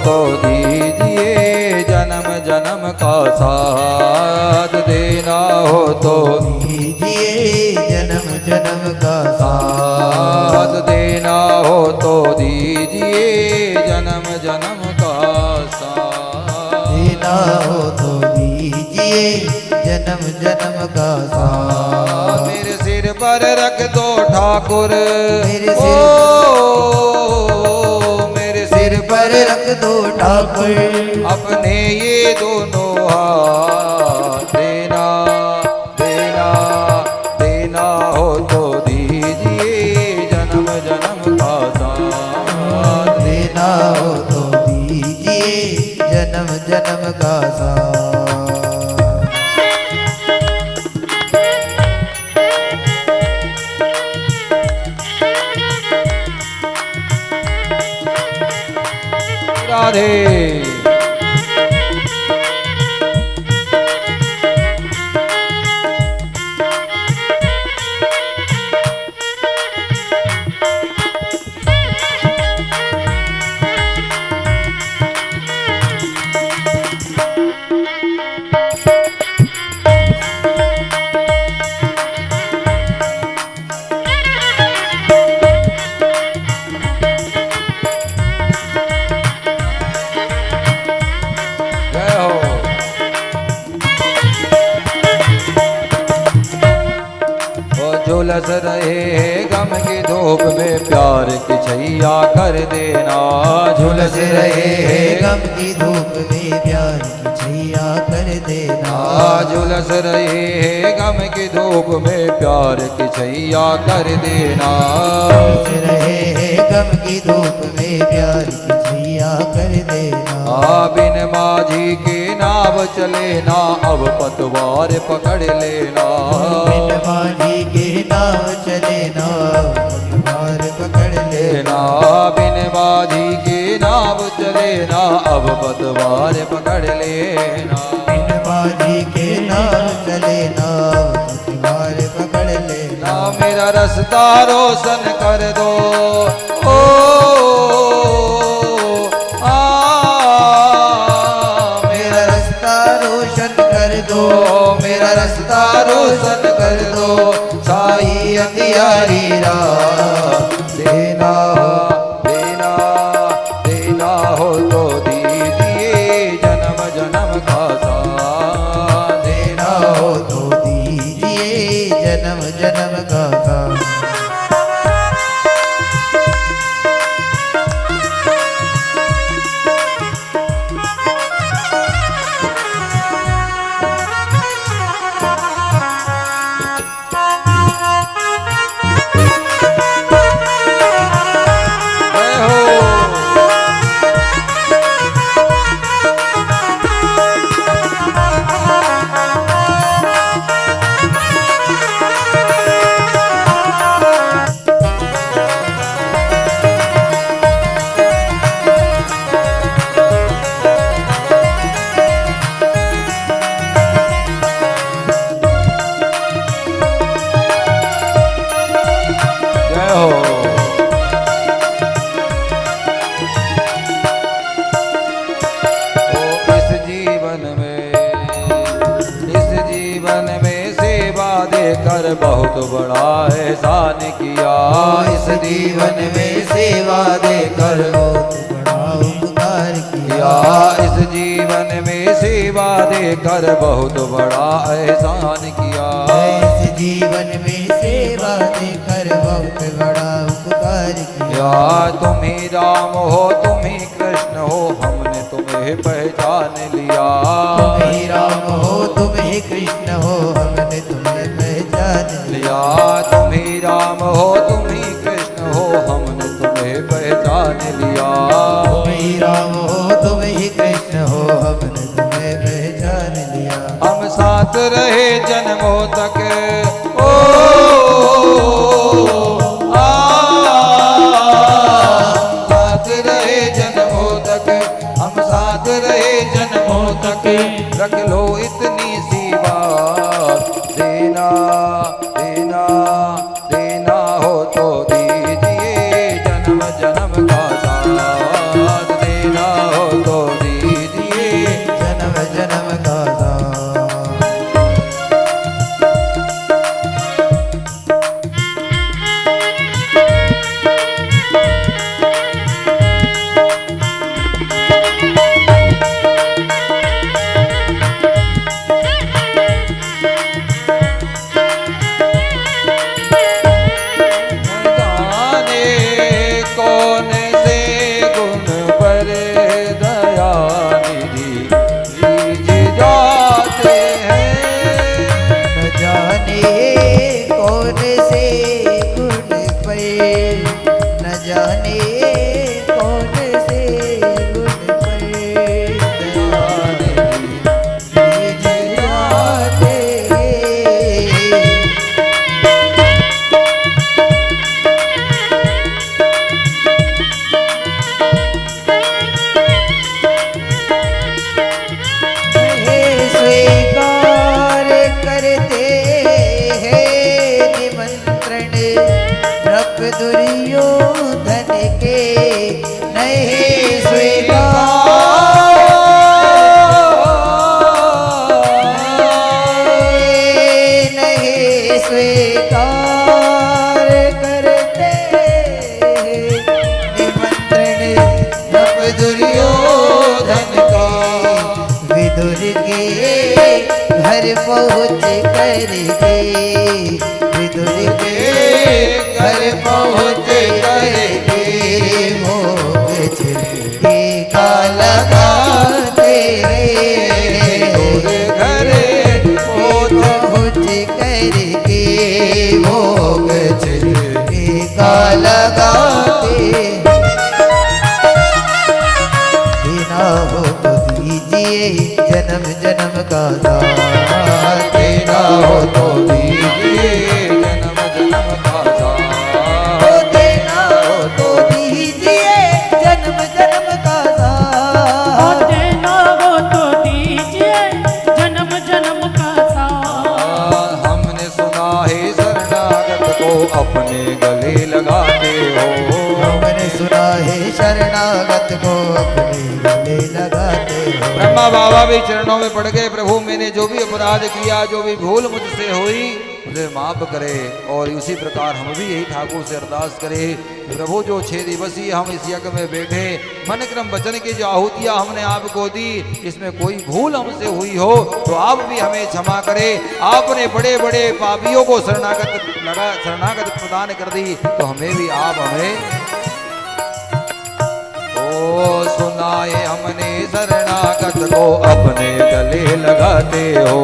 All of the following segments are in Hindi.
तो दीजिए, जन्म जन्म का साथ देना हो तो दीजिए, जन्म जन्म का साथ देना हो तो दीजिए, जन्म जन्म का साथ देना हो तो दीजिए, जन्म जन्म का साथ। मेरे सिर पर रख दो ठाकुर, मेरे सिर पर रख दो ठाकुर, अपने ये दोनों हाथ देना देना देना हो तो दीजिए, जन्म जन्म का साथ देना हो तो दीजिए, जन्म जन्म का साथ। राधे झुलस रहे गम की धूप में प्यार की छैया कर देना, झुलस रहे गम की धूप में प्यार की छैया कर देना, झुलस रहे गम की धूप में प्यार की छैया कर देना, झुलस रहे गम की धूप में प्यार की छैया कर देना। बिन माझी के नाव चले ना, अब पतवार पकड़ लेना, बिन माझी के नाव चले ना, पतवार पकड़ लेना, बिन माझी के नाव चले ना, अब पतवार पकड़ लेना, बिन माझी के नाव चले ना, पतवार पकड़ लेना। मेरा रास्ता रोशन कर दो, ओ मेरा रास्ता रोशन कर दो, मेरा रास्ता रोशन कर दो, साई अंधियारी रात देना देना देना हो तो दीजिए, जन्म जन्म का साथ देना हो तो दीजिए, जन्म जन्म का साथ। कर बहुत बड़ा एहसान किया, इस जीवन में सेवा देकर बहुत बड़ा उपकार किया, इस जीवन में सेवा देकर बहुत बड़ा एहसान किया, इस जीवन में सेवा देकर बहुत बड़ा उपकार किया। तुम ही राम हो तुम ही कृष्ण हो, हमने तुम्हें पहचान लिया, तुम ही राम हो तुम ही कृष्ण हो, हमने तुम्हें पहचान लिया, तुम ही राम हो तुम ही कृष्ण हो, हमने तुम्हें पहचान लिया, तुम ही राम हो तुम ही कृष्ण हो, हमने तुम्हें पहचान लिया। हम साथ रहे जन्मों तक, ओ साथ रहे जन्मों तक, हम साथ रहे जन्मों तक, रख लो इतनी सी बात, देना देना देना हो तो दीजिए, जन्म जन्म का साथ देना हो से गुण पर न जाने कौन से गुण पर बीज जाते। स्वीकार करते हैं निमंत्रण रख दुर्योधन के नहीं स्वीकार करते निमंत्रण रख दुर्योधन का विदुर के घर पहुँच करके विदुर के घर पहुँच करके भोग टीका लगाते घर पहुँच करके भोग टीका लगाते। देना हो तो दीजिए जन्म जन्म का दान देना हो तो दीजिए जन्म जन्म का दान देना हो तो दीजिए जन्म जन्म का दान देना हो तो दीजिए जन्म जन्म का दान। हमने सुना है शरणागत को अपने गले लगाते हो। हमने सुना है शरणागत को अपने गले लगाते हो। ब्रह्मा बाबा भी चरणों में पड़ गए, प्रभु मैंने जो भी अपराध किया, जो भी भूल मुझसे हुई मुझे माफ करे। और उसी प्रकार हम भी यही ठाकुर से अरदास करें, प्रभु जो 6 दिवसीय हम इस यज्ञ में बैठे, मन क्रम वचन की जो आहुतियाँ हमने आपको दी, इसमें कोई भूल हमसे हुई हो तो आप भी हमें क्षमा करें। आपने बड़े बड़े पापियों को शरणागत प्रदान कर दी, तो हमें भी आप हमें सुनाए हमने शरणागत को अपने गले लगाते हो।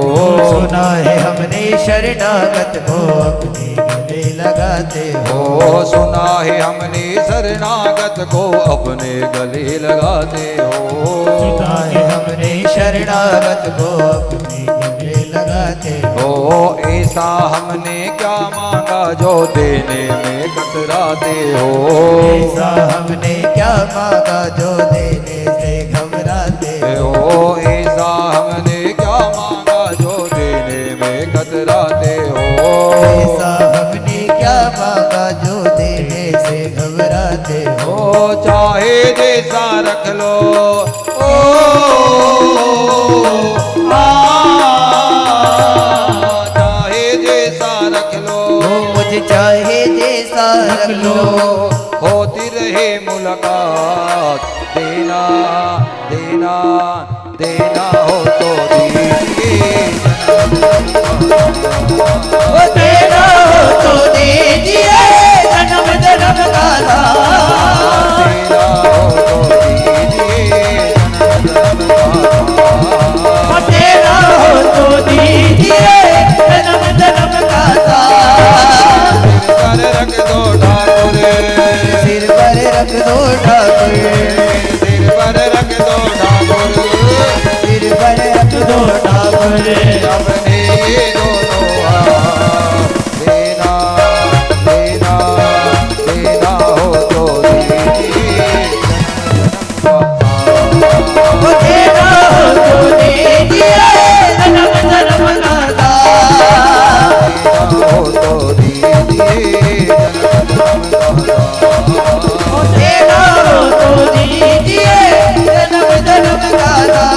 सुना है हमने शरणागत को अपने गले लगाते हो। सुना है हमने शरणागत को अपने गले लगाते हो। सुना है हमने शरणागत को अपने गले लगाते हो। ऐसा हमने क्या मांगा जो देने में कतराते हो। ऐसा हमने क्या मांगा जो देने से घबराते हो। ऐसा हमने क्या मांगा जो देने में कतराते हो। ऐसा हमने क्या मांगा जो देने से घबराते हो। चाहे जैसा रख लो चाहे जैसा रख लो, मुझे चाहे जैसा रख लो। होती रहे मुलाकात, देना देना देना हो तो दीजिए देना हो तो दीजिए जन्म जन्म का दान। देना हो तो दीजिए जन्म जन्म का दान। देना हो तो दीजिए जन्म जन्म का दान। सिर पर रख दो ठाकुर, सिर पर रख दो ठाकुर। सिर पर रख दो ठाकुर, सिर पर रख दो ठाकुर। अपने दोनों हाथ देना देना देना हो तो दीजिए देना हो तो दीजिए जन्म जन्म का दान। देना हो तो दीजिए जन्म देना हो तो दीजिए जन्म जन्म का दान।